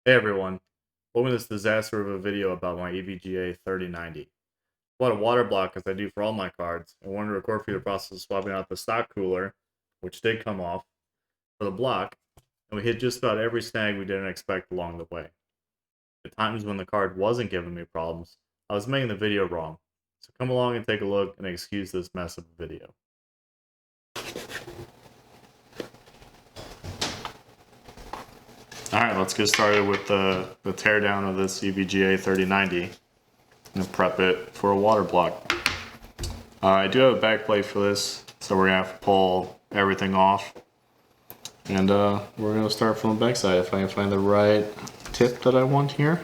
Hey everyone, welcome to this disaster of a video about my EVGA 3090. I bought a water block as I do for all my cards, and wanted to record for you the process of swapping out the stock cooler, which did come off, for the block, and we hit just about every snag we didn't expect along the way. The times when the card wasn't giving me problems, I was making the video wrong, so come along and take a look and excuse this mess of a video. Alright, let's get started with the teardown of this EVGA 3090 and prep it for a water block. I do have a back plate for this, so we're going to have to pull everything off. And we're going to start from the back side if I can find the right tip that I want here.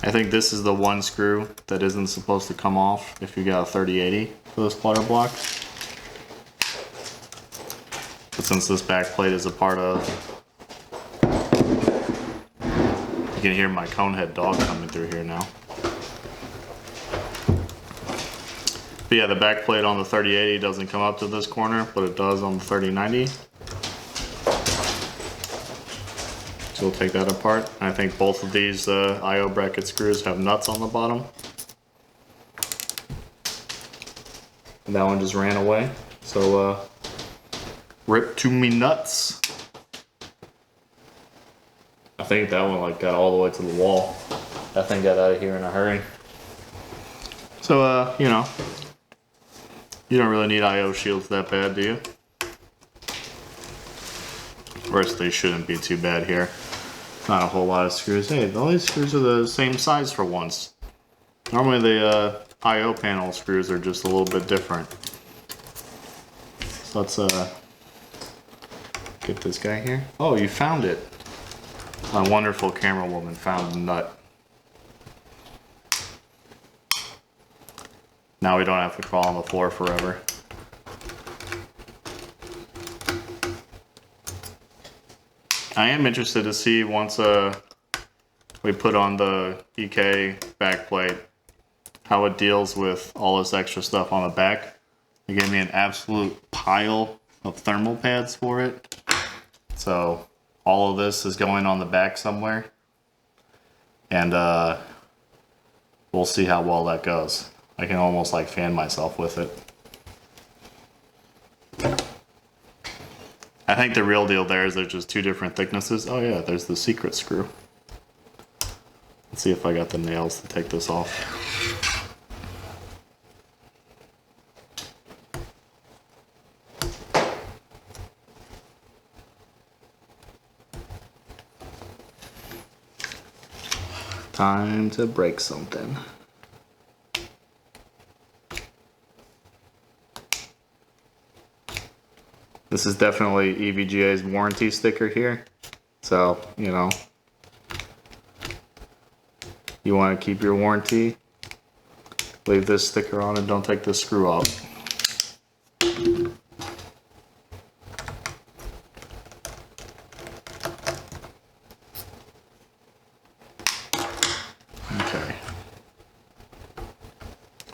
I think this is the one screw that isn't supposed to come off if you got a 3080 for this water block. But since this back plate is a part of... You can hear my conehead dog coming through here now. But yeah, the back plate on the 3080 doesn't come up to this corner, but it does on the 3090. So we'll take that apart. I think both of these I/O bracket screws have nuts on the bottom. And that one just ran away. So rip to me nuts. I think that one like got all the way to the wall. That thing got out of here in a hurry. So you know, you don't really need I/O shields that bad, do you? Or else they shouldn't be too bad here. Not a whole lot of screws. Hey, all these screws are the same size for once. Normally the I/O panel screws are just a little bit different. So let's get this guy here. Oh, you found it. My wonderful camera woman found the nut. Now we don't have to crawl on the floor forever. I am interested to see once we put on the EK backplate how it deals with all this extra stuff on the back. They gave me an absolute pile of thermal pads for it. So all of this is going on the back somewhere. And we'll see how well that goes. I can almost like fan myself with it. I think the real deal there is there's just two different thicknesses. Oh yeah, there's the secret screw. Let's see if I got the nails to take this off. Time to break something. This is definitely EVGA's warranty sticker here. So, you know, you want to keep your warranty, leave this sticker on and don't take this screw off. Okay.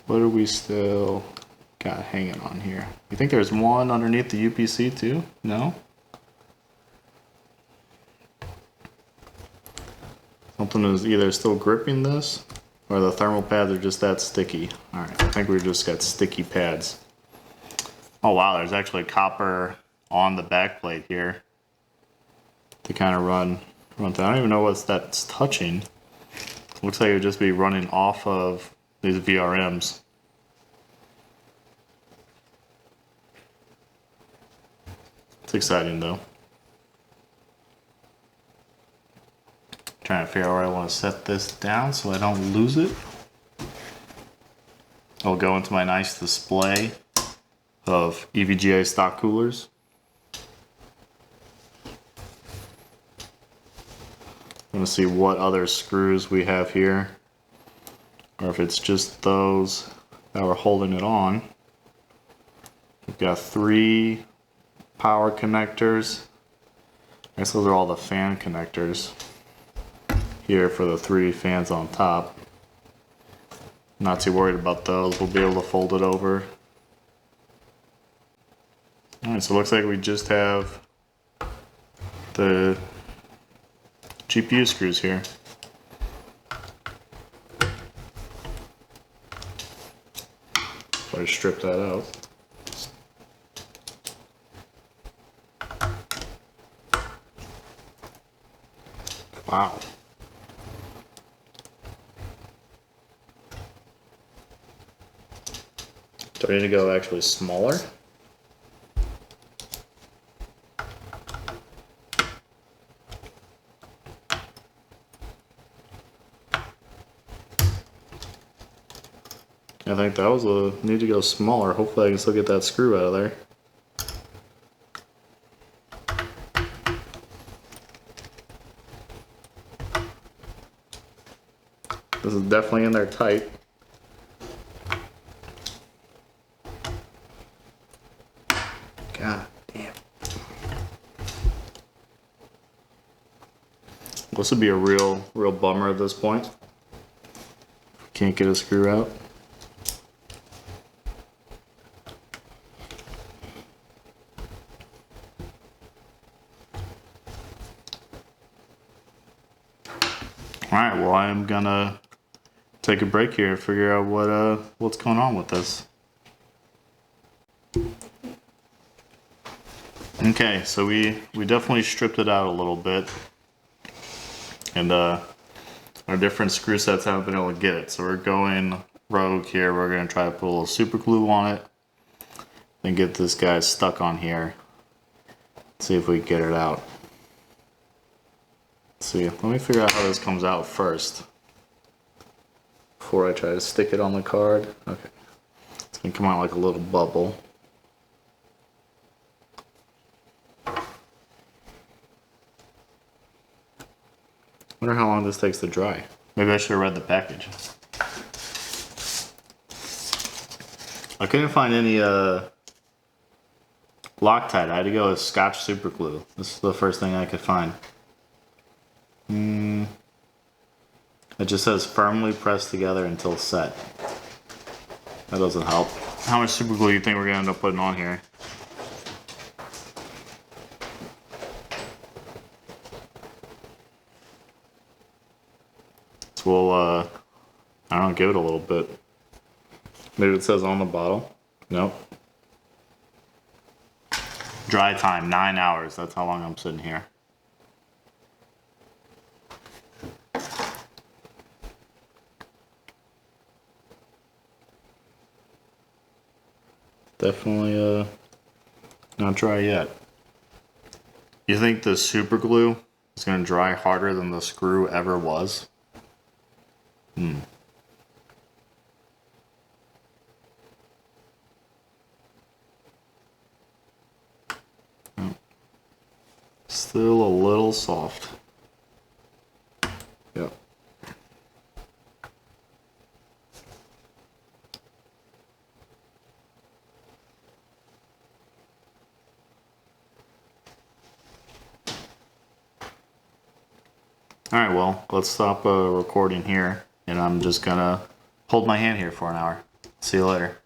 What are we still got hanging on here? You think there's one underneath the UPC too? No? Something is either still gripping this or the thermal pads are just that sticky. Alright, I think we just got sticky pads. Oh wow, there's actually copper on the back plate here to kind of run through. I don't even know what that's touching. Looks like it would just be running off of these VRMs. It's exciting though. Trying to figure out where I want to set this down so I don't lose it. I'll go into my nice display of EVGA stock coolers. I'm going to see what other screws we have here, or if it's just those that were holding it on. We've got 3 power connectors. I guess those are all the fan connectors here for the 3 fans on top. Not too worried about those. We'll be able to fold it over. Alright, so it looks like we just have the GPU screws here. So I strip that out. Wow. Do I need to go actually smaller? I think that was a need to go smaller. Hopefully I can still get that screw out of there. This is definitely in there tight. God damn. This would be a real bummer at this point. Can't get a screw out. Alright, well I'm gonna take a break here and figure out what's going on with this. Okay, so we definitely stripped it out a little bit. And our different screw sets haven't been able to get it. So we're going rogue here. We're gonna try to put a little super glue on it. Then get this guy stuck on here. See if we can get it out. See, let me figure out how this comes out first before I try to stick it on the card. Okay, it's gonna come out like a little bubble. Wonder how long this takes to dry. Maybe I should have read the package. I couldn't find any Loctite. I had to go with Scotch super glue. This is the first thing I could find. It just says firmly pressed together until set. That doesn't help. How much super glue do you think we're gonna end up putting on here? So we'll, I don't know, give it a little bit. Maybe it says on the bottle. Nope. Dry time, 9 hours. That's how long I'm sitting here. Definitely not dry yet. You think the super glue is going to dry harder than the screw ever was? Still a little soft. Yep. Alright, well, let's stop recording here, and I'm just gonna hold my hand here for an hour. See you later.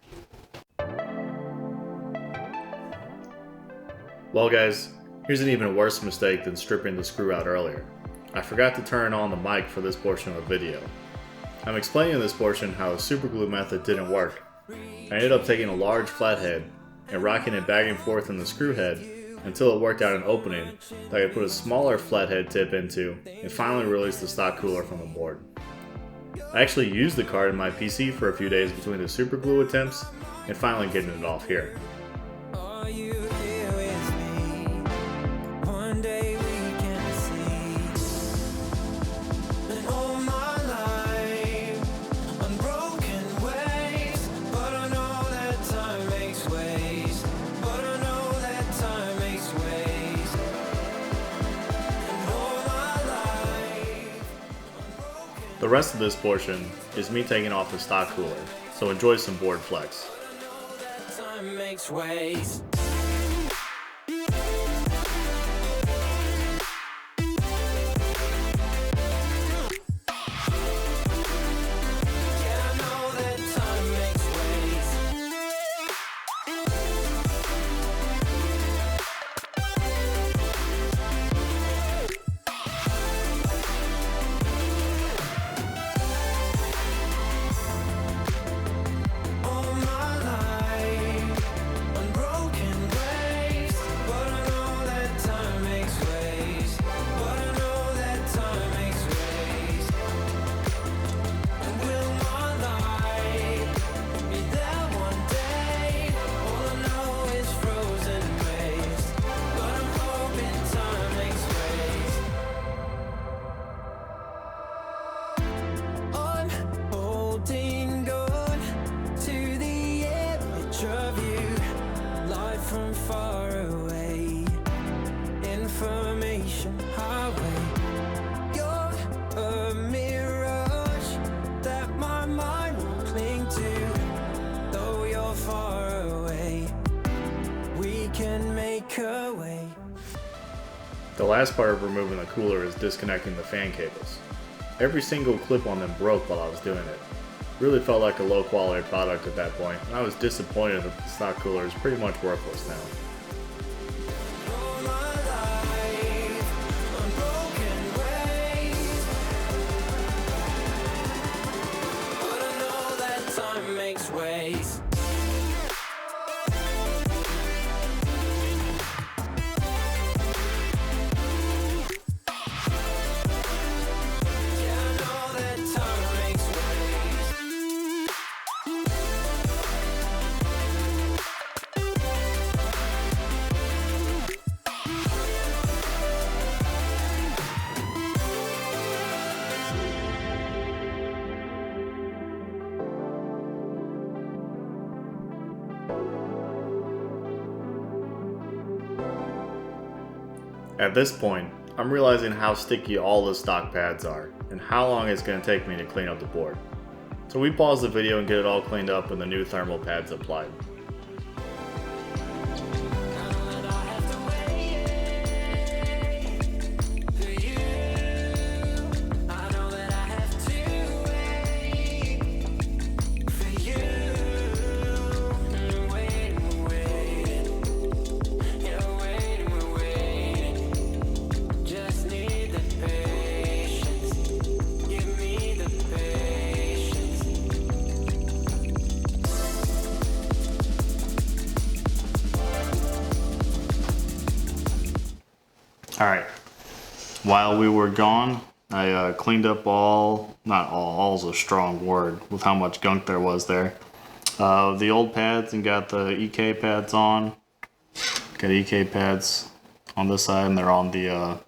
Well guys, here's an even worse mistake than stripping the screw out earlier. I forgot to turn on the mic for this portion of the video. I'm explaining in this portion how the super glue method didn't work. I ended up taking a large flathead and rocking it back and forth in the screw head until it worked out an opening that I could put a smaller flathead tip into and finally release the stock cooler from the board. I actually used the card in my PC for a few days between the super glue attempts and finally getting it off here. The rest of this portion is me taking off the stock cooler, so enjoy some board flex. The last part of removing the cooler is disconnecting the fan cables. Every single clip on them broke while I was doing it. Really felt like a low quality product at that point, and I was disappointed that the stock cooler is pretty much worthless now. Ways. At this point, I'm realizing how sticky all the stock pads are, and how long it's going to take me to clean up the board. So we pause the video and get it all cleaned up and the new thermal pads applied. Alright, while we were gone, I cleaned up not all's a strong word with how much gunk there was there. The old pads and got the EK pads on. Got EK pads on this side and they're on the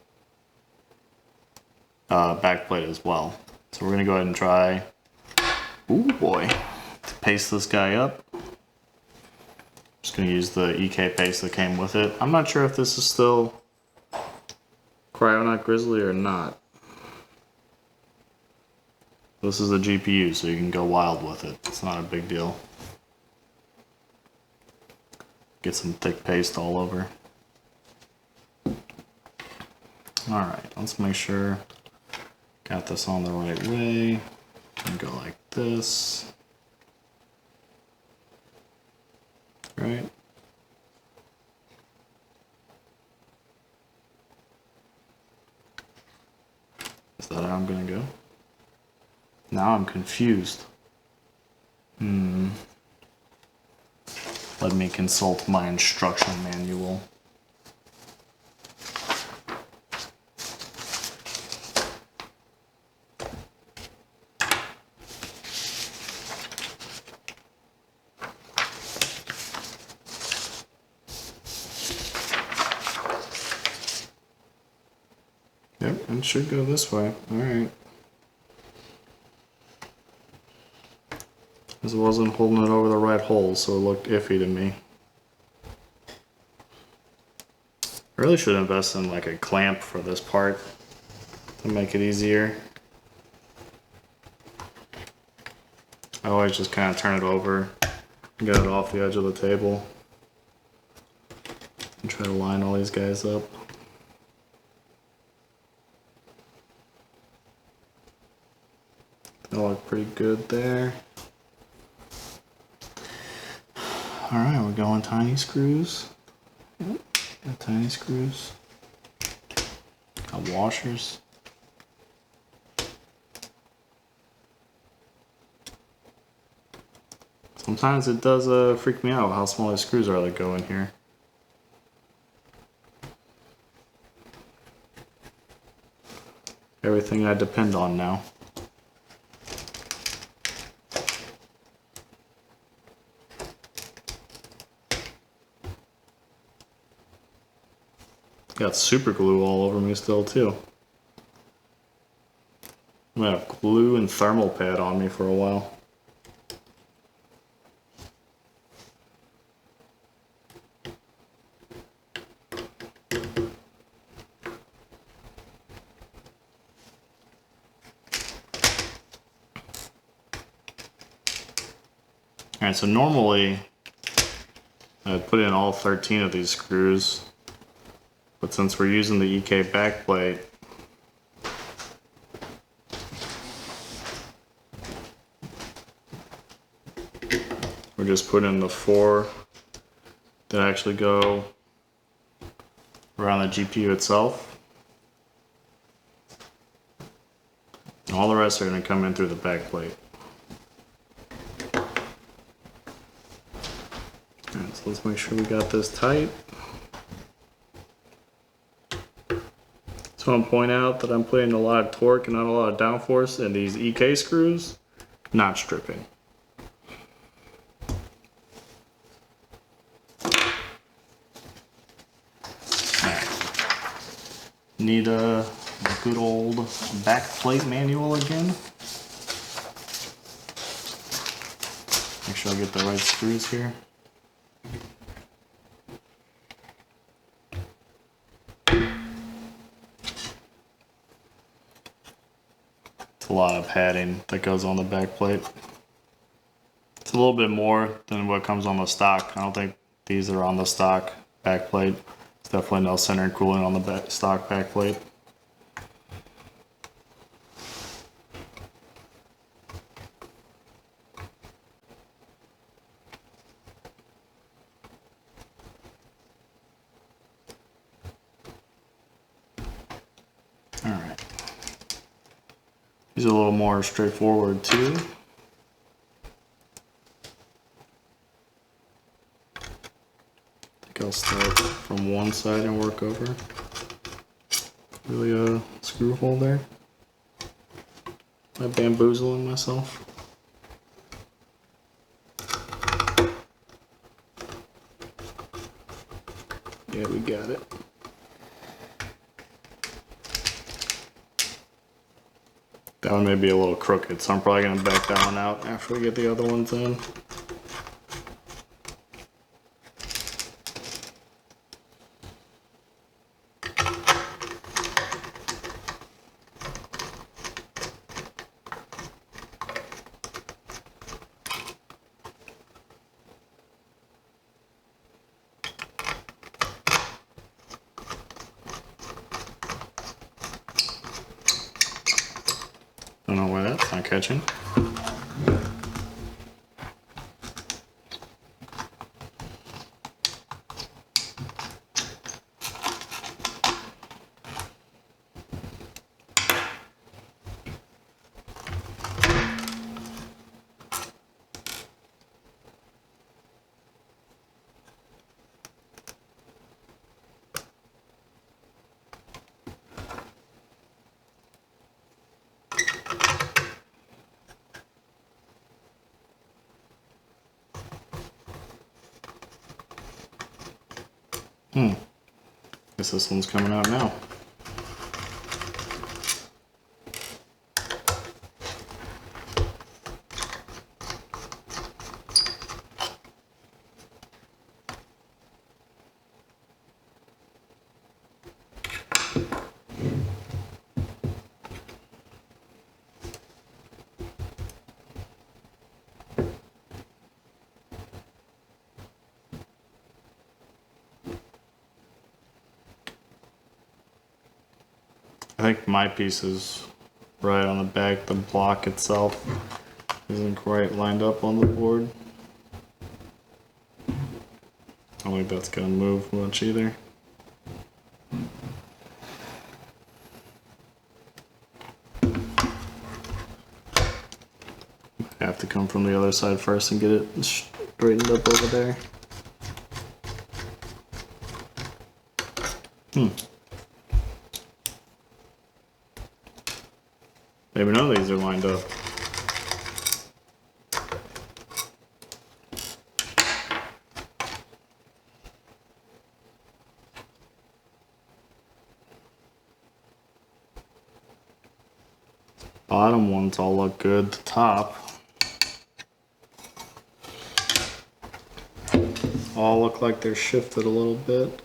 back plate as well. So we're going to go ahead and try, ooh boy, to paste this guy up. Just going to use the EK paste that came with it. I'm not sure if this is still Cryonaut Grizzly or not. This is a GPU, so you can go wild with it. It's not a big deal. Get some thick paste all over. Alright, let's make sure got this on the right way. And go like this. Right? Is that how I'm gonna go? Now I'm confused. Let me consult my instruction manual. Yep, it should go this way. Alright. Because it wasn't holding it over the right hole, so it looked iffy to me. I really should invest in like a clamp for this part to make it easier. I always just kind of turn it over, get it off the edge of the table, and try to line all these guys up. They look pretty good there. Alright, we're going tiny screws. Yep, got tiny screws. Got washers. Sometimes it does freak me out how small the screws are that go in here. Everything I depend on now. Got super glue all over me still too. I'm gonna have glue and thermal pad on me for a while. Alright, so normally I'd put in all 13 of these screws But since we're using the EK backplate, we're just putting the 4 that actually go around the GPU itself. And all the rest are going to come in through the backplate. Alright, so let's make sure we got this tight. So I want to point out that I'm putting a lot of torque and not a lot of downforce in these EK screws, not stripping. Need a good old backplate manual again. Make sure I get the right screws here. It's a lot of padding that goes on the backplate. It's a little bit more than what comes on the stock. I don't think these are on the stock backplate. There's definitely no center and cooling on the stock backplate. Alright. These are a little more straightforward too. I'll start from one side and work over. Really a screw hole there. Am I bamboozling myself? Yeah, we got it. That one may be a little crooked, so I'm probably going to back that one out after we get the other ones in. Don't know why that's not catching. Guess this one's coming out now. I think my piece is right on the back. The block itself isn't quite lined up on the board. I don't think that's gonna move much either. I have to come from the other side first and get it straightened up over there. Maybe none of these are lined up. Bottom ones all look good. The top all look like they're shifted a little bit.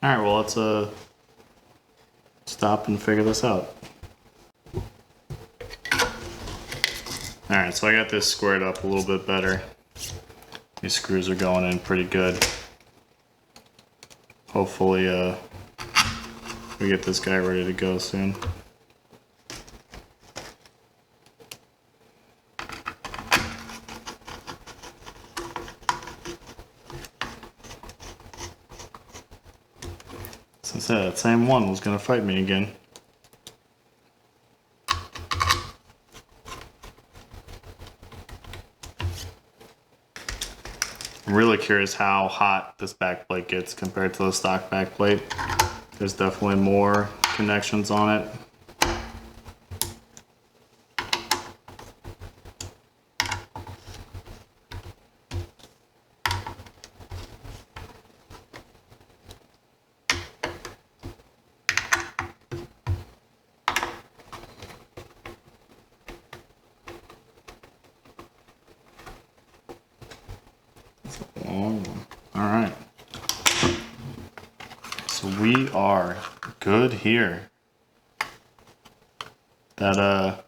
Alright, well let's stop and figure this out. Alright, so I got this squared up a little bit better. These screws are going in pretty good. Hopefully we get this guy ready to go soon. Since that same one was gonna fight me again. I'm really curious how hot this backplate gets compared to the stock backplate. There's definitely more connections on it. Alright. So we are good here. That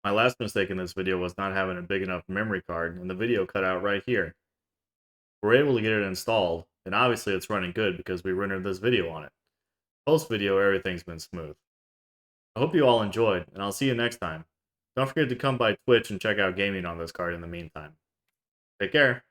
my last mistake in this video was not having a big enough memory card, and the video cut out right here. We're able to get it installed, and obviously it's running good because we rendered this video on it. Post video, everything's been smooth. I hope you all enjoyed, and I'll see you next time. Don't forget to come by Twitch and check out gaming on this card in the meantime. Take care.